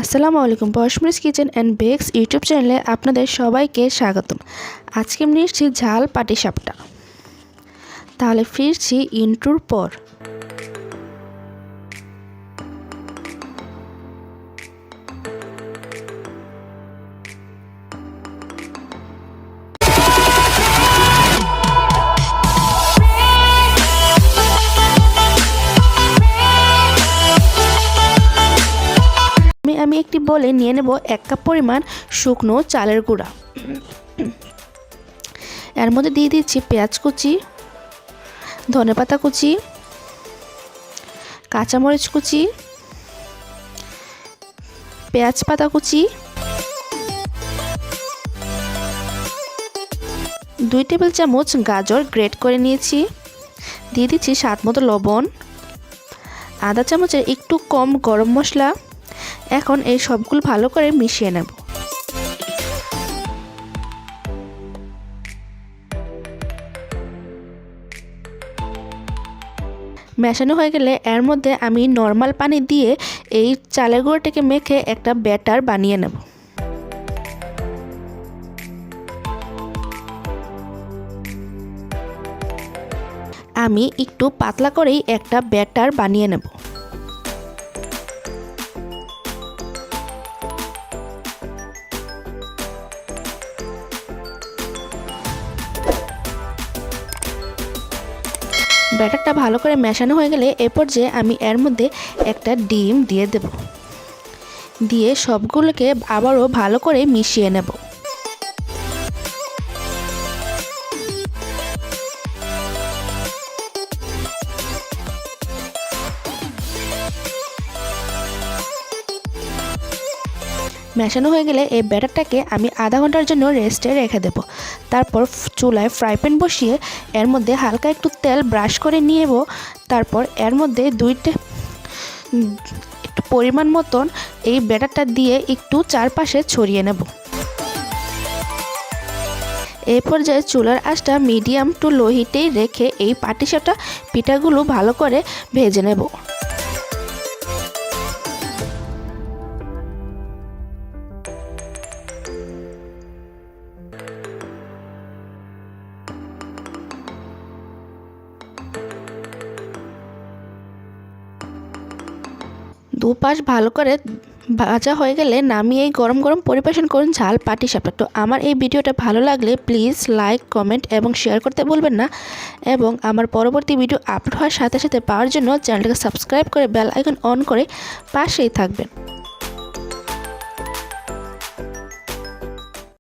আসসালামু আলাইকুম। পশমিস kitchen and bakes YouTube চ্যানেলে আপনাদের সবাইকে স্বাগতম। আজকে আমি নিচ্ছি ঝাল পাটিসাপটা। তাহলে ফিরছি ইন্ট্রোর পর। আমি একটি বলে নিয়ে নেব 1 কাপ পরিমাণ শুকনো চালের গুঁড়া। এর মধ্যে দিয়ে দিচ্ছি পেঁয়াজ কুচি, ধনেপাতা কুচি, কাঁচামরিচ কুচি, পেঁয়াজ পাতা কুচি, 2 টেবিল চামচ গাজর গ্রেট করে নিয়েছি, দিয়ে দিচ্ছি স্বাদ মতো লবণ, আধা চামচের একটু কম গরম মশলা। এখন এই সবগুলো ভালো করে মিশিয়ে নেব। মেশানো হয়ে গেলে এর মধ্যে আমি নর্মাল পানি দিয়ে এই চালের গুঁড়োটাকে মেখে একটা ব্যাটার বানিয়ে নেব। আমি একটু পাতলা করেই একটা ব্যাটার বানিয়ে নেব। ব্যাটারটা ভালো করে মেশানো হয়ে গেলে এ পর্যায়ে আমি এর মধ্যে একটা ডিম দিয়ে দেব। দিয়ে সবগুলোকে আবারও ভালো করে মিশিয়ে নেব। মেশানো হয়ে গেলে এই ব্যাটারটাকে আমি আধা ঘন্টার জন্য রেস্টে রেখে দেব। তারপর চুলায় ফ্রাই প্যান বসিয়ে এর মধ্যে হালকা একটু তেল ব্রাশ করে নিয়ে নেব। তারপর এর মধ্যে একটু পরিমাণ মতন এই ব্যাটারটা দিয়ে একটু চারপাশে ছড়িয়ে নেব। এই পর্যায়ে চুলার আঁচটা মিডিয়াম টু লো হিটেই রেখে এই পাটিসাপটা পিঠাগুলো ভালো করে ভেজে নেব। দুপাশ ভালো করে ভাজা হয়ে গেলে নামিয়ে গরম গরম পরিবেশন করুন ঝাল পাটিসাপটা। তো আমার এই ভিডিওটা ভালো লাগলে প্লিজ লাইক, কমেন্ট এবং শেয়ার করতে ভুলবেন না। এবং আমার পরবর্তী ভিডিও আপলোড হওয়ার সাথে সাথে পাওয়ার জন্য চ্যানেলটাকে সাবস্ক্রাইব করে বেল আইকন অন করে পাশেই থাকবেন।